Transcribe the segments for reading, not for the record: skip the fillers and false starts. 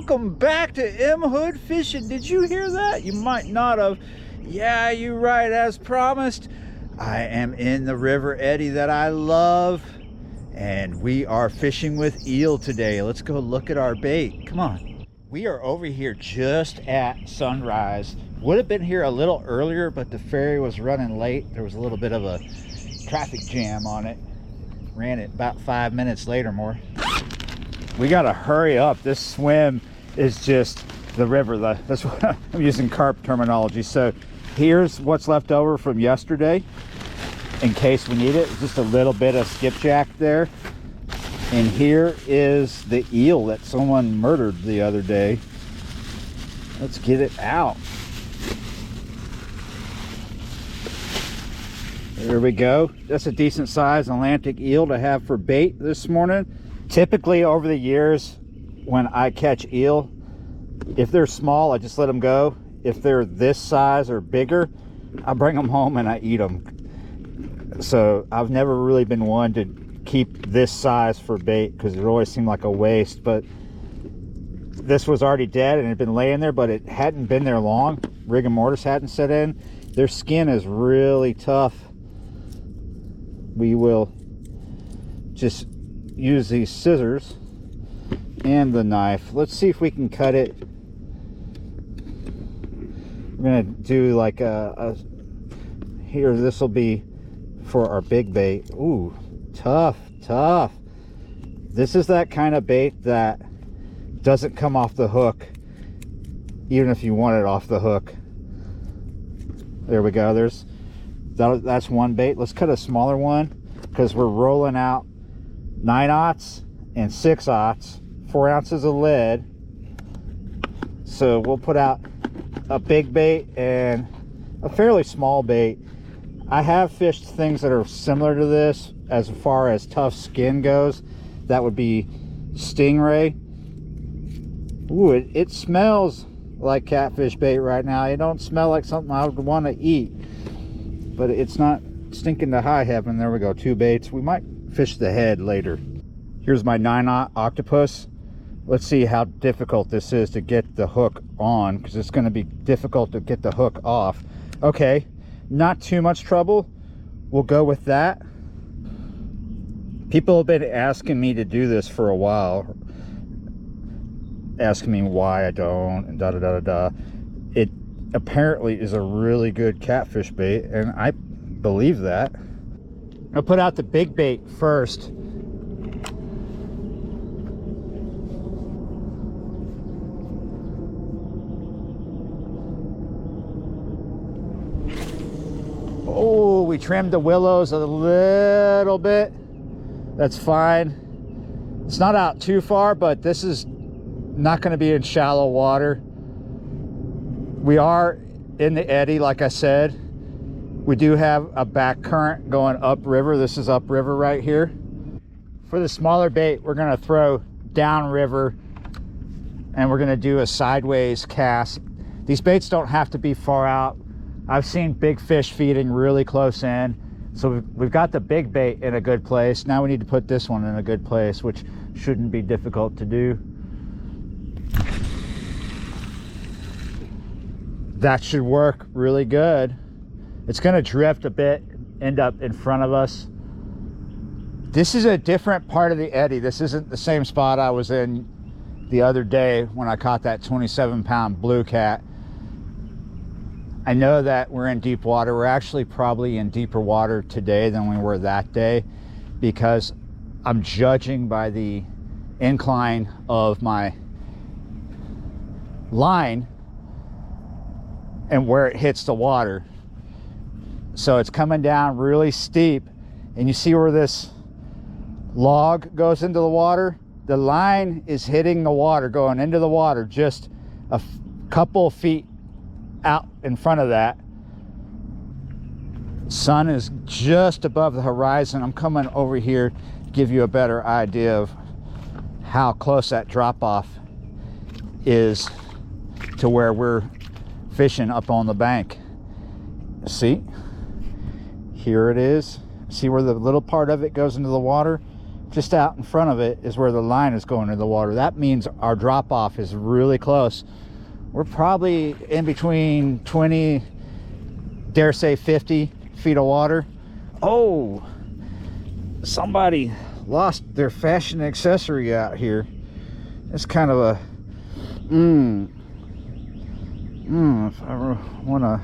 Welcome back to M Hood Fishing. Did you hear that? You might not have. Yeah, you're right. As promised, I am in the river eddy that I love, and we are fishing with eel today. Let's go look at our bait. Come on. We are over here just at sunrise. Would have been here a little earlier, but the ferry was running late. There was a little bit of a traffic jam on it. Ran it about 5 minutes later more. We gotta hurry up. This swim is just the river. That's what I'm using carp terminology. So here's what's left over from yesterday in case we need it. Just a little bit of skipjack there. And here is the eel that someone murdered the other day. Let's get it out. There we go. That's a decent size Atlantic eel to have for bait this morning. Typically over the years when I catch eel, if they're small, I just let them go. If they're this size or bigger, I bring them home and I eat them. So I've never really been one to keep this size for bait because it always seemed like a waste. But this was already dead and it had been laying there, but it hadn't been there long. Rigor mortis hadn't set in. Their skin is really tough. We will just use these scissors and the knife. Let's see if we can cut it. We're gonna do like here, this will be for our big bait. Ooh, tough. This is that kind of bait that doesn't come off the hook even if you want it off the hook. There we go. That's one bait. Let's cut a smaller one because we're rolling out 9/0 and 6/0, 4 ounces of lead. So we'll put out a big bait and a fairly small bait. I have fished things that are similar to this as far as tough skin goes. That would be stingray. Ooh, it smells like catfish bait right now. It don't smell like something I would want to eat, but it's not stinking to high heaven. There we go, 2 baits. We might fish the head later. Here's my 9/0 octopus. Let's see how difficult this is to get the hook on, because it's going to be difficult to get the hook off. Okay, not too much trouble. We'll go with that. People have been asking me to do this for a while, asking me why I don't, and da-da-da-da-da. It apparently is a really good catfish bait, and I believe that. I'll put out the big bait first. Oh, we trimmed the willows a little bit. That's fine. It's not out too far, but this is not going to be in shallow water. We are in the eddy, like I said. We do have a back current going upriver. This is upriver right here. For the smaller bait, we're going to throw downriver and we're going to do a sideways cast. These baits don't have to be far out. I've seen big fish feeding really close in. So we've got the big bait in a good place. Now we need to put this one in a good place, which shouldn't be difficult to do. That should work really good. It's going to drift a bit, end up in front of us. This is a different part of the eddy. This isn't the same spot I was in the other day when I caught that 27-pound blue cat. I know that we're in deep water. We're actually probably in deeper water today than we were that day, because I'm judging by the incline of my line and where it hits the water. So it's coming down really steep, and you see where this log goes into the water? The line is hitting the water, going into the water just a couple of feet out in front of that. Sun is just above the horizon. I'm coming over here to give you a better idea of how close that drop off is to where we're fishing up on the bank. See, here it is. See where the little part of it goes into the water? just out in front of it is where the line is going in the water. That means our drop off is really close. We're probably in between 20, dare say 50 feet of water. Oh, somebody lost their fashion accessory out here. It's kind of a if I ever want to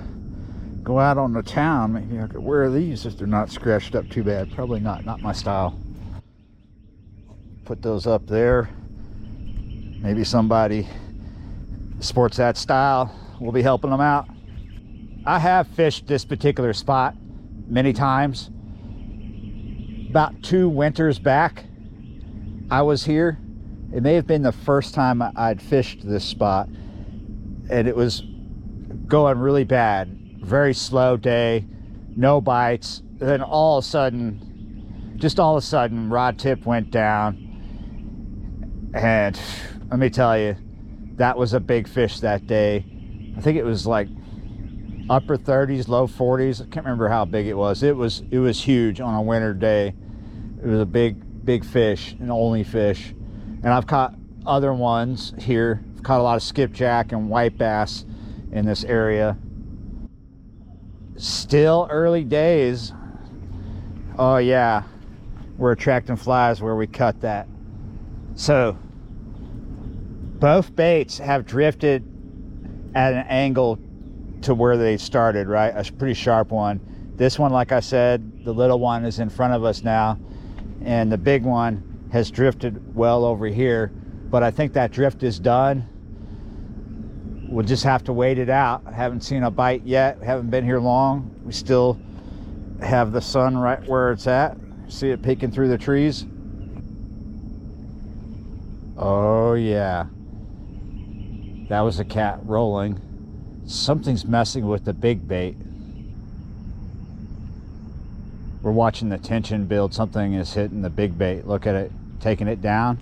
go out on the town, maybe I could wear these if they're not scratched up too bad. Probably not my style. Put those up there. Maybe somebody sports that style. We'll be helping them out. I have fished this particular spot many times. About 2 winters back, I was here. It may have been the first time I'd fished this spot, and it was going really bad. Very slow day, no bites. And then all of a sudden, rod tip went down. And let me tell you, that was a big fish that day. I think it was like upper 30s, low 40s. I can't remember how big it was. It was huge on a winter day. It was a big fish, an only fish. And I've caught other ones here. I've caught a lot of skipjack and white bass in this area. Still early days. Oh yeah, we're attracting flies where we cut that. So both baits have drifted at an angle to where they started, right? A pretty sharp one. This one, like I said, the little one is in front of us now, and the big one has drifted well over here, but I think that drift is done. We'll just have to wait it out. I haven't seen a bite yet. Haven't been here long. We still have the sun right where it's at. See it peeking through the trees. Oh yeah, that was a cat rolling. Something's messing with the big bait. We're watching the tension build. Something is hitting the big bait. Look at it, taking it down.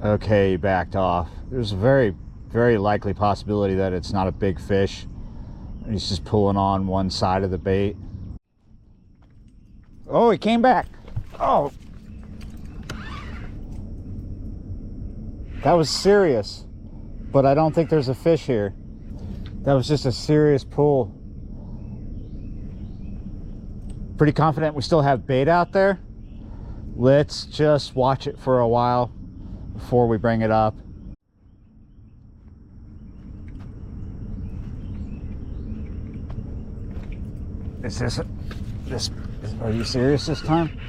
Okay, he backed off. There's a very, very likely possibility that it's not a big fish. He's just pulling on one side of the bait. Oh, he came back. Oh, that was serious, but I don't think there's a fish here. That was just a serious pull. Pretty confident we still have bait out there. Let's just watch it for a while before we bring it up. Is this are you serious this time?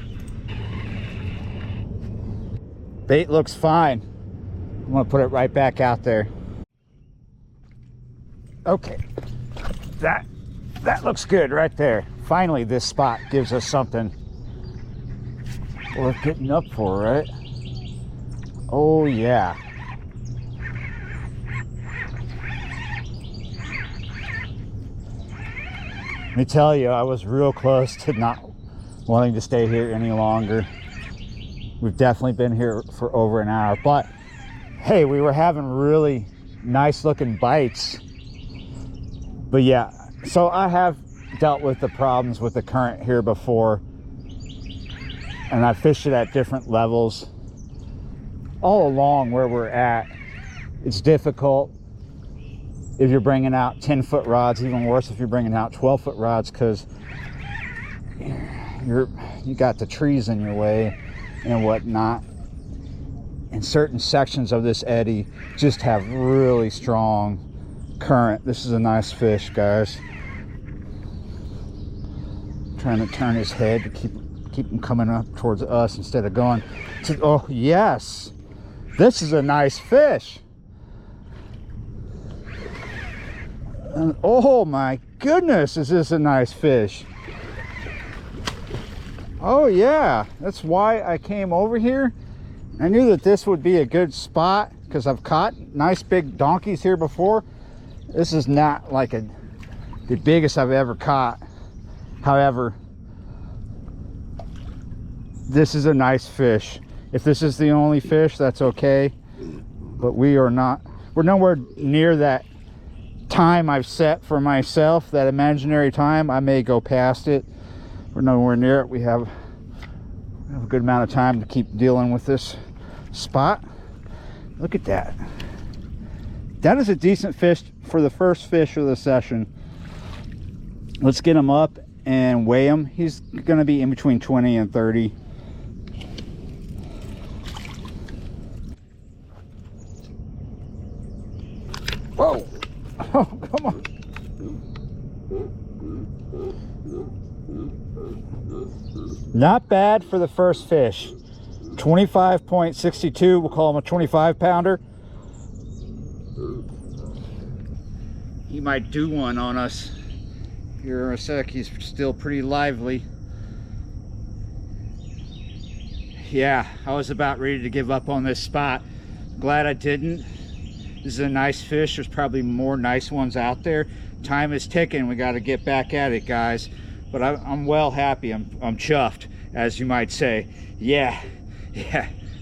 Bait looks fine. I'm gonna put it right back out there. Okay, that looks good right there. Finally, this spot gives us something worth getting up for, right? Oh yeah. Let me tell you, I was real close to not wanting to stay here any longer. We've definitely been here for over an hour, but hey, we were having really nice looking bites. But yeah, so I have dealt with the problems with the current here before, and I fished it at different levels. All along where we're at, it's difficult if you're bringing out 10-foot rods, even worse if you're bringing out 12-foot rods, because you got the trees in your way and whatnot. And certain sections of this eddy just have really strong current. This is a nice fish, guys. Trying to turn his head to keep him coming up towards us instead of going to, oh yes, this is a nice fish. And oh my goodness, is this a nice fish. Oh yeah, that's why I came over here. I knew that this would be a good spot because I've caught nice big donkeys here before. This is not like the biggest I've ever caught. However, this is a nice fish. If this is the only fish, that's okay. But we're nowhere near that time I've set for myself, that imaginary time. I may go past it. We're nowhere near it. We have a good amount of time to keep dealing with this spot. Look at that. That is a decent fish for the first fish of the session. Let's get him up and weigh him. He's going to be in between 20 and 30. Whoa! Oh, come on. Not bad for the first fish. 25.62. We'll call him a 25 pounder. He might do one on us here in a sec. He's still pretty lively. Yeah, I was about ready to give up on this spot. Glad I didn't. This is a nice fish. There's probably more nice ones out there. Time is ticking. We got to get back at it, guys. But I'm well happy. I'm chuffed, as you might say. Yeah,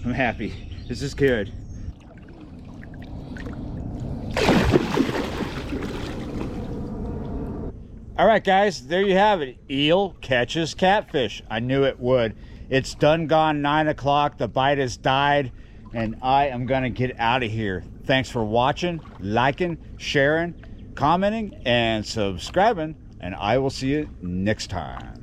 I'm happy. This is good. All right, guys, there you have it. Eel catches catfish. I knew it would. It's done gone 9 o'clock. The bite has died, and I am gonna get out of here. Thanks for watching, liking, sharing, commenting, and subscribing, and I will see you next time.